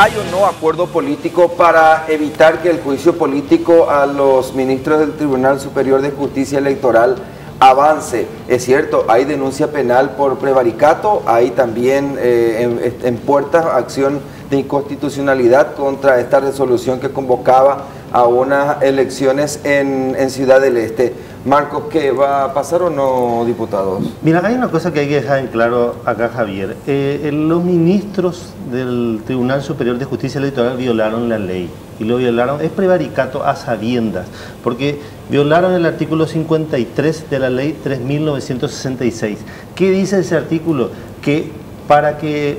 ¿Hay o no acuerdo político para evitar que el juicio político a los ministros del Tribunal Superior de Justicia Electoral avance? Es cierto, hay denuncia penal por prevaricato, hay también en puertas acción de inconstitucionalidad contra esta resolución que convocaba a unas elecciones en Ciudad del Este. Marcos, ¿qué va a pasar o no, diputados? Mira, hay una cosa que hay que dejar en claro acá, Javier. Los ministros del Tribunal Superior de Justicia Electoral violaron la ley. Y lo violaron, es prevaricato a sabiendas, porque violaron el artículo 53 de la ley 3.966. ¿Qué dice ese artículo? Que para que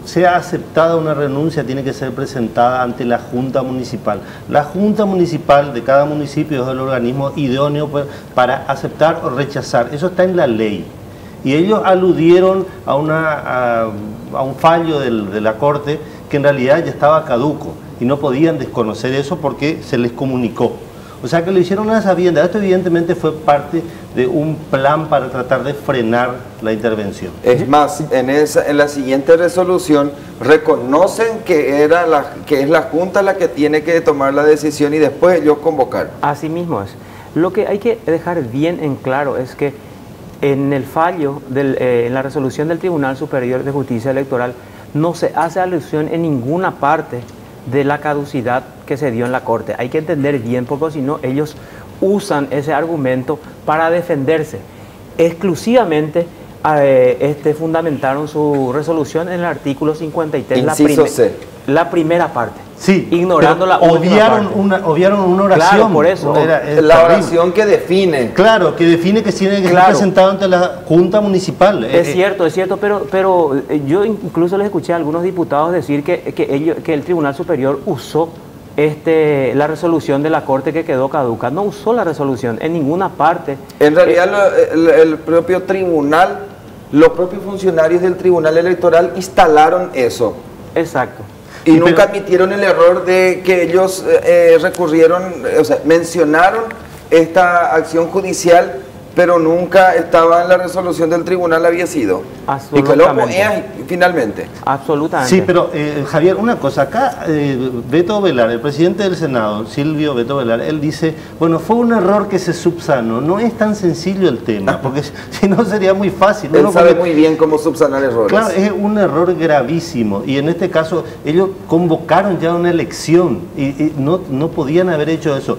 sea aceptada una renuncia tiene que ser presentada ante la Junta Municipal. La Junta Municipal de cada municipio es el organismo idóneo para aceptar o rechazar. Eso está en la ley. Y ellos aludieron a un fallo de la Corte que en realidad ya estaba caduco y no podían desconocer eso porque se les comunicó. O sea que lo hicieron a sabiendas. Esto evidentemente fue parte de un plan para tratar de frenar la intervención. Es más, en la siguiente resolución reconocen que es la Junta la que tiene que tomar la decisión y después ellos convocar. Así mismo es. Lo que hay que dejar bien en claro es que en el fallo, en la resolución del Tribunal Superior de Justicia Electoral, no se hace alusión en ninguna parte de la caducidad que se dio en la Corte. Hay que entender bien, porque si no, ellos usan ese argumento para defenderse. Exclusivamente fundamentaron su resolución en el artículo 53, la primera parte. Sí, ignorando la última parte. Obviaron una oración. Claro, por eso. La oración que define. Claro, que define que tiene que ser presentado ante la Junta Municipal. Es cierto, pero yo incluso les escuché a algunos diputados decir que el Tribunal Superior usó la resolución de la Corte que quedó caduca. No usó la resolución en ninguna parte. En realidad el propio tribunal, los propios funcionarios del Tribunal Electoral instalaron eso. Exacto. Y nunca admitieron el error de que ellos recurrieron, o sea, mencionaron esta acción judicial, pero nunca estaba en la resolución del tribunal, había sido. Y que lo ponía finalmente. Absolutamente. Sí, pero Javier, una cosa, acá Beto Velar, el presidente del Senado, Silvio Beto Velar, él dice, bueno, fue un error que se subsanó, no es tan sencillo el tema, porque si no sería muy fácil. Él sabe muy bien cómo subsanar errores. Claro, es un error gravísimo, y en este caso ellos convocaron ya una elección, y no podían haber hecho eso.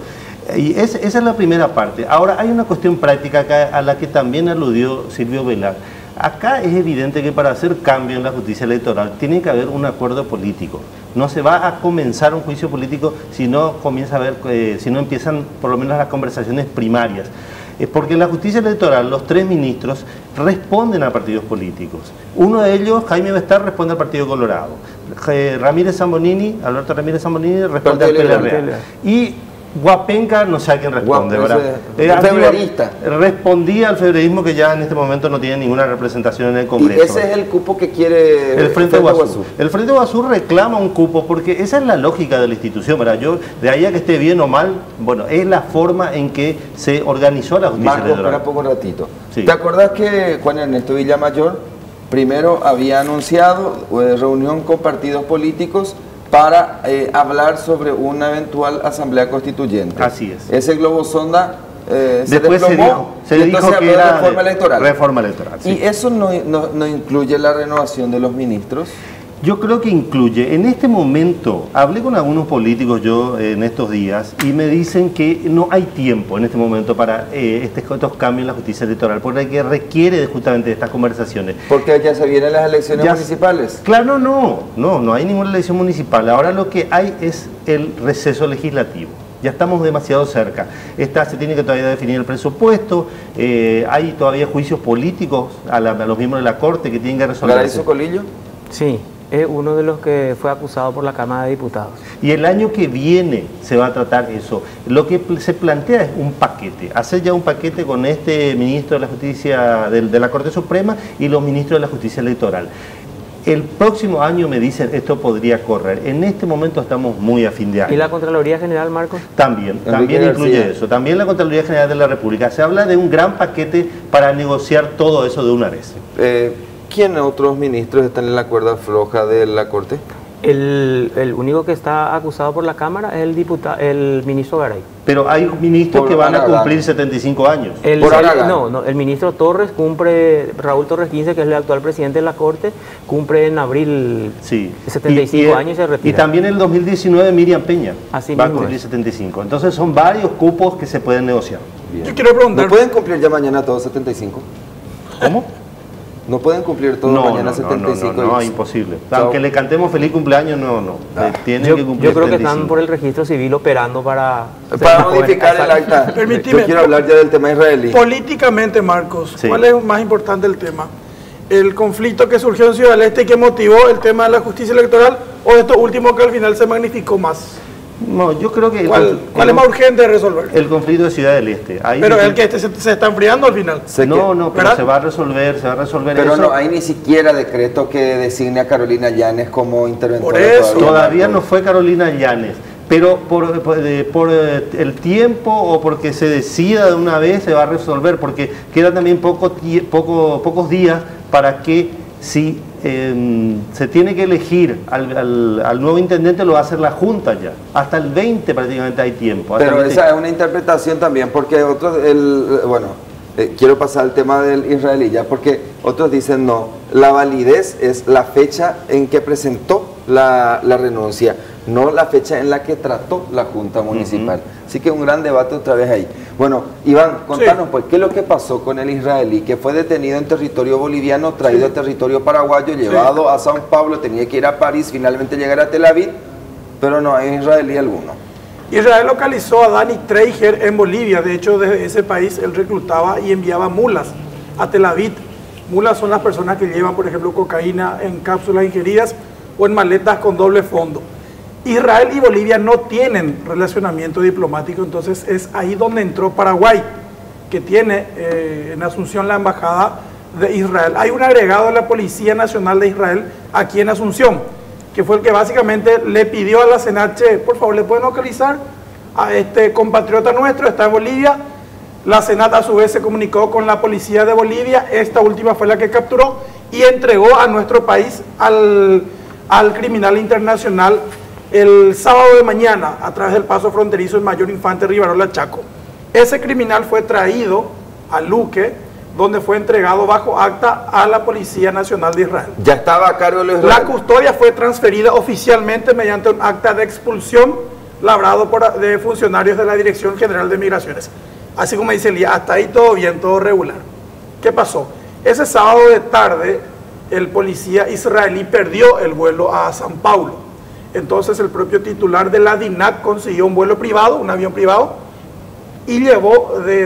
Y esa es la primera parte. Ahora hay una cuestión práctica acá a la que también aludió Silvio Velar. Acá es evidente que para hacer cambio en la justicia electoral tiene que haber un acuerdo político. No se va a comenzar un juicio político si no si no empiezan por lo menos las conversaciones primarias. Porque en la justicia electoral los tres ministros responden a partidos políticos. Uno de ellos, Jaime Bestar, responde al Partido Colorado. Alberto Ramírez Zambonini responde al PLR. Y Guapenca, no sé a quién responde, ¿verdad? Febrerista. Respondía al febrerismo, que ya en este momento no tiene ninguna representación en el Congreso. Y ese es el cupo que quiere el Frente Guazú. El Frente Guazú reclama un cupo porque esa es la lógica de la institución, ¿verdad? De ahí a que esté bien o mal, bueno, es la forma en que se organizó la justicia electoral. Espera poco ratito. Sí. ¿Te acordás que Juan Ernesto Villamayor primero había anunciado reunión con partidos políticos para hablar sobre una eventual asamblea constituyente? Así es. Ese globo sonda se desplomó, se dijo que era reforma electoral. Reforma electoral, sí. ¿Y eso no incluye la renovación de los ministros? Yo creo que incluye. En este momento, hablé con algunos políticos yo en estos días y me dicen que no hay tiempo en este momento para estos cambios en la justicia electoral, porque requiere justamente de estas conversaciones. Porque ya se vienen las elecciones municipales. Claro, no hay ninguna elección municipal. Ahora lo que hay es el receso legislativo. Ya estamos demasiado cerca. Se tiene que todavía definir el presupuesto, hay todavía juicios políticos a los miembros de la Corte que tienen que resolver. ¿Garaízo Colillo? Sí. Es uno de los que fue acusado por la Cámara de Diputados. Y el año que viene se va a tratar eso. Lo que se plantea es un paquete. Hacer ya un paquete con este ministro de la Justicia de la Corte Suprema y los ministros de la Justicia Electoral. El próximo año me dicen esto podría correr. En este momento estamos muy a fin de año. ¿Y la Contraloría General, Marcos? También incluye eso. También la Contraloría General de la República. Se habla de un gran paquete para negociar todo eso de una vez. ¿Quién otros ministros están en la cuerda floja de la Corte? El único que está acusado por la Cámara es el ministro Garay. Pero hay ministros que van a cumplir 75 años. El ministro Torres cumple, Raúl Torres 15, que es el actual presidente de la Corte, cumple en abril 75 años y se retira. Y también en el 2019 Miriam Peña Así va a cumplir 75. Entonces son varios cupos que se pueden negociar. Bien. Yo quiero preguntar... ¿No pueden cumplir ya mañana todos 75? ¿Cómo? ¿No pueden cumplir todos mañana 75? No, imposible. Aunque le cantemos feliz cumpleaños, tienen que cumplir. Yo creo que están por el registro civil operando para modificar el acta. Permíteme. Yo quiero hablar ya del tema israelí. Políticamente, Marcos, Sí. ¿cuál es más importante el tema? ¿El conflicto que surgió en Ciudad del Este y que motivó el tema de la justicia electoral o esto último que al final se magnificó más? No, yo creo que... ¿Cuál es más urgente de resolver? El conflicto de Ciudad del Este. Pero el que se está enfriando al final. Pero ¿verdad? se va a resolver Pero eso. no hay ni siquiera decreto que designe a Carolina Llanes como interventora. Por eso. Todavía no fue Carolina Llanes, pero por el tiempo o porque se decida de una vez se va a resolver, porque quedan también pocos días para que si se tiene que elegir al nuevo intendente, lo va a hacer la Junta ya. Hasta el 20 prácticamente hay tiempo. Pero esa es una interpretación también, porque otros, quiero pasar al tema del israelí ya, porque otros dicen no, la validez es la fecha en que presentó la renuncia, no la fecha en la que trató la Junta Municipal. Así que un gran debate otra vez ahí. Bueno, Iván, contanos pues, ¿qué es lo que pasó con el israelí que fue detenido en territorio boliviano, traído a territorio paraguayo, llevado a Sao Paulo, tenía que ir a París, finalmente llegar a Tel Aviv, pero no hay israelí alguno? Israel localizó a Dani Treiger en Bolivia. De hecho, desde ese país él reclutaba y enviaba mulas a Tel Aviv. Mulas son las personas que llevan, por ejemplo, cocaína en cápsulas ingeridas o en maletas con doble fondo. Israel y Bolivia no tienen relacionamiento diplomático, entonces es ahí donde entró Paraguay, que tiene en Asunción la embajada de Israel. Hay un agregado de la Policía Nacional de Israel aquí en Asunción, que fue el que básicamente le pidió a la CENACHE, por favor, ¿le pueden localizar a este compatriota nuestro? Está en Bolivia. La CENAT a su vez se comunicó con la policía de Bolivia, esta última fue la que capturó y entregó a nuestro país al criminal internacional el sábado de mañana a través del paso fronterizo en Mayor Infante Rivarola, Chaco. Ese criminal fue traído a Luque, donde fue entregado bajo acta a la Policía Nacional de Israel. Ya estaba a cargo de los La custodia fue transferida oficialmente mediante un acta de expulsión labrado de funcionarios de la Dirección General de Migraciones. Así como dice Elías, hasta ahí todo bien, todo regular. ¿Qué pasó? Ese sábado de tarde, el policía israelí perdió el vuelo a San Paulo. Entonces el propio titular de la DINAC consiguió un vuelo privado, un avión privado, y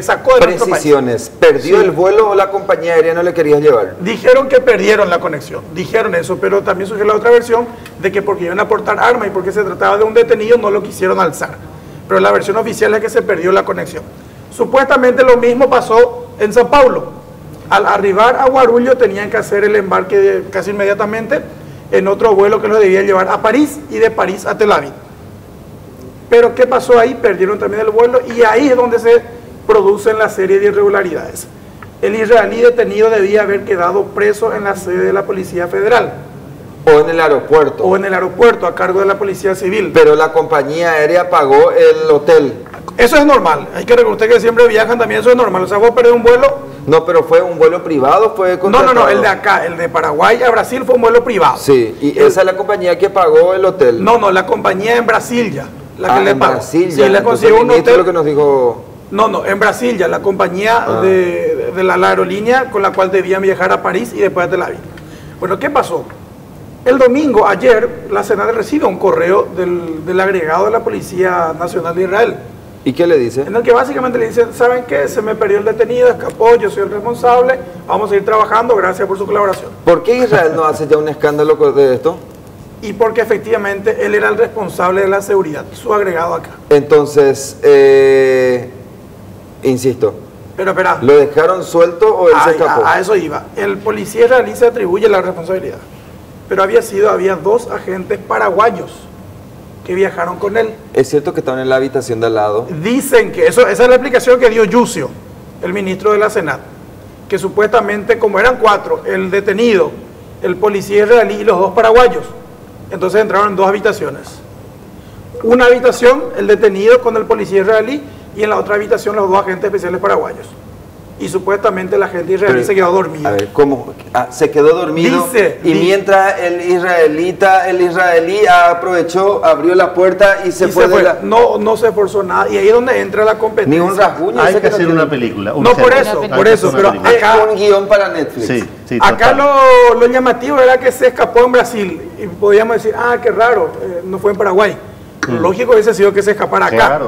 sacó de nuestro país. Precisiones, ¿perdió el vuelo o la compañía aérea no le quería llevar? Dijeron que perdieron la conexión, dijeron eso, pero también surgió la otra versión de que porque iban a aportar armas y porque se trataba de un detenido no lo quisieron alzar. Pero la versión oficial es que se perdió la conexión. Supuestamente lo mismo pasó en San Paulo. Al arribar a Guarulhos tenían que hacer el embarque casi inmediatamente en otro vuelo que los debía llevar a París y de París a Tel Aviv. Pero ¿qué pasó ahí? Perdieron también el vuelo y ahí es donde se producen la serie de irregularidades. El israelí detenido debía haber quedado preso en la sede de la Policía Federal. O en el aeropuerto. O en el aeropuerto, a cargo de la Policía Civil. Pero la compañía aérea pagó el hotel. Eso es normal. Hay que recordar que siempre viajan también, eso es normal. O sea, vos perdés un vuelo... No, pero fue un vuelo privado, fue contratado. No, el de acá, el de Paraguay a Brasil fue un vuelo privado. Sí, y esa es la compañía que pagó el hotel. No, la compañía en Brasilia, la que le pagó. Brasilia. Sí, le consiguió un hotel. Lo que nos dijo... No, en Brasilia, la compañía de la aerolínea con la cual debían viajar a París y después a Tel Aviv. Bueno, ¿qué pasó? El domingo, ayer, la Senat recibe un correo del agregado de la Policía Nacional de Israel. ¿Y qué le dice? En el que básicamente le dicen, ¿saben qué? Se me perdió el detenido, escapó, yo soy el responsable, vamos a ir trabajando, gracias por su colaboración. ¿Por qué Israel no hace ya un escándalo de esto? Y porque efectivamente él era el responsable de la seguridad, su agregado acá. Entonces, insisto, Pero espera, ¿lo dejaron suelto o él se escapó? a eso iba. El policía israelí se atribuye la responsabilidad, pero había dos agentes paraguayos que viajaron con él. Es cierto que estaban en la habitación de al lado. Dicen que esa es la explicación que dio Yusio, el ministro de la Senat, que supuestamente, como eran 4, el detenido, el policía israelí y los 2 paraguayos, Entonces entraron en 2 habitaciones. Una habitación, el detenido con el policía israelí, y en la otra habitación los 2 agentes especiales paraguayos. Y supuestamente la gente israelí se quedó dormida. A ver, ¿cómo? Se quedó dormido. Dice, mientras el israelí aprovechó, abrió la puerta y se fue. No se esforzó nada. Y ahí es donde entra la competencia. Ni un rasguño. Hay que hacer una película. No, por eso. Pero acá, un guión para Netflix. Sí, acá lo llamativo era que se escapó en Brasil. Y podíamos decir, qué raro, no fue en Paraguay. Lo lógico hubiese sido que se escapara acá.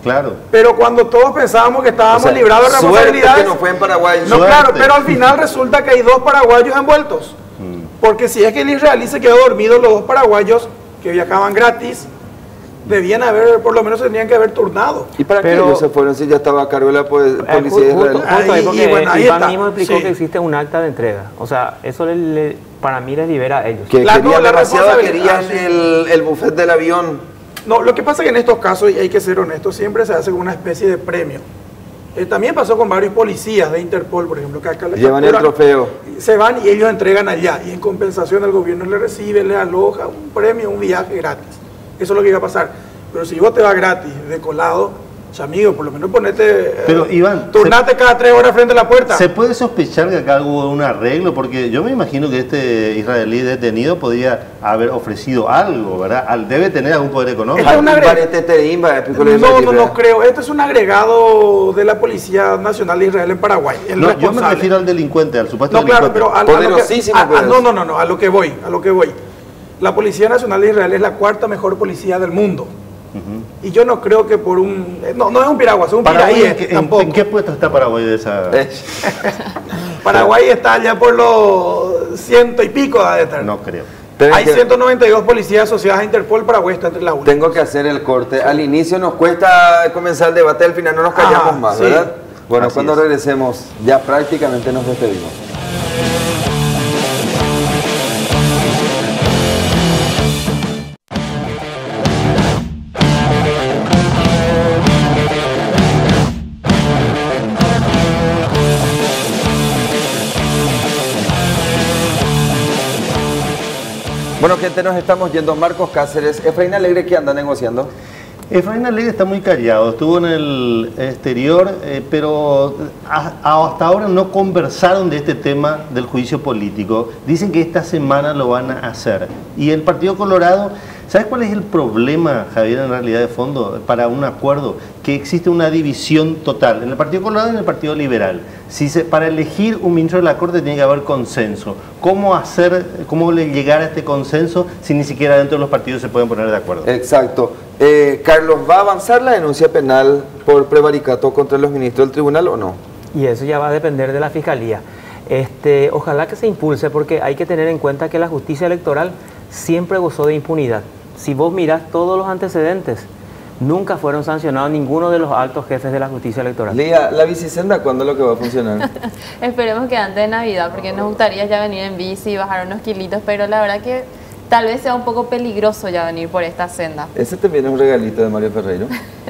Claro. Pero cuando todos pensábamos que estábamos librados de responsabilidades, que no fue en Paraguay. No, claro, pero al final resulta que hay 2 paraguayos envueltos. Porque si es que el israelí se quedó dormido, los 2 paraguayos que viajaban gratis debían haber, por lo menos se tenían que haber turnado. ¿Y para qué ellos se fueron si ya estaba a cargo de la policía israelí? Iván mismo explicó que existe un acta de entrega. O sea, eso para mí les libera a ellos. Que querían el buffet del avión. No, lo que pasa es que en estos casos, y hay que ser honestos, siempre se hace como una especie de premio. También pasó con varios policías de Interpol, por ejemplo, que acá les llevan el trofeo. Se van y ellos entregan allá, y en compensación el gobierno les recibe, les aloja un premio, un viaje gratis. Eso es lo que iba a pasar. Pero si vos te vas gratis, de colado, amigo, por lo menos ponete, pero, Iván, turnate cada 3 horas frente a la puerta. ¿Se puede sospechar que acá hubo un arreglo? Porque yo me imagino que este israelí detenido podía haber ofrecido algo, ¿verdad? Debe tener algún poder económico. No creo. Esto es un agregado de la Policía Nacional de Israel en Paraguay. Yo me refiero al delincuente, al supuesto delincuente. Claro, pero a lo que voy. La Policía Nacional de Israel es la 4ª mejor policía del mundo. Y yo no creo que por un... No es un piragua, es un piraí tampoco. ¿En qué puesto está Paraguay de esa...? Paraguay está ya por los 100 y pico de estar. No creo. Hay 192 policías asociadas a Interpol. Paraguay está entre las últimas. Tengo que hacer el corte. Al inicio nos cuesta comenzar el debate, al final no nos callamos más, ¿verdad? Bueno, cuando regresemos ya prácticamente nos despedimos. Bueno, gente, nos estamos yendo. Marcos Cáceres, Efraín Alegre, ¿qué anda negociando? Efraín Alegre está muy callado, estuvo en el exterior, pero hasta ahora no conversaron de este tema del juicio político. Dicen que esta semana lo van a hacer. Y el Partido Colorado, ¿sabes cuál es el problema, Javier, en realidad de fondo, para un acuerdo? Que existe una división total en el Partido Colorado y en el Partido Liberal. Para elegir un ministro de la Corte tiene que haber consenso. ¿Cómo llegar a este consenso si ni siquiera dentro de los partidos se pueden poner de acuerdo? Exacto. Carlos, ¿va a avanzar la denuncia penal por prevaricato contra los ministros del tribunal o no? Y eso ya va a depender de la Fiscalía. Ojalá que se impulse, porque hay que tener en cuenta que la justicia electoral siempre gozó de impunidad. Si vos mirás todos los antecedentes, nunca fueron sancionados ninguno de los altos jefes de la justicia electoral. Lía, ¿la bicisenda cuándo es lo que va a funcionar? Esperemos que antes de Navidad, porque nos gustaría ya venir en bici y bajar unos kilitos, pero la verdad que tal vez sea un poco peligroso ya venir por esta senda. Ese también es un regalito de Mario Ferreiro.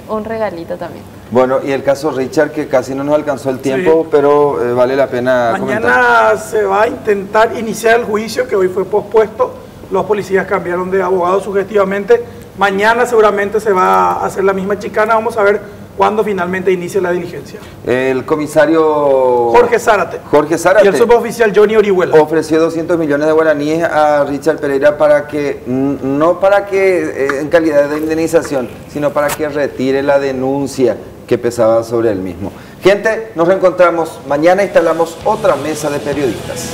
Un regalito también. Bueno, y el caso Richard, que casi no nos alcanzó el tiempo, pero vale la pena comentar. Mañana se va a intentar iniciar el juicio, que hoy fue pospuesto. Los policías cambiaron de abogado sugestivamente. Mañana seguramente se va a hacer la misma chicana. Vamos a ver cuándo finalmente inicia la diligencia. El comisario Jorge Zárate y el suboficial Johnny Orihuela ofreció 200 millones de guaraníes a Richard Pereira para que, no para que en calidad de indemnización, sino para que retire la denuncia que pesaba sobre él mismo. Gente, nos reencontramos mañana, instalamos otra mesa de periodistas.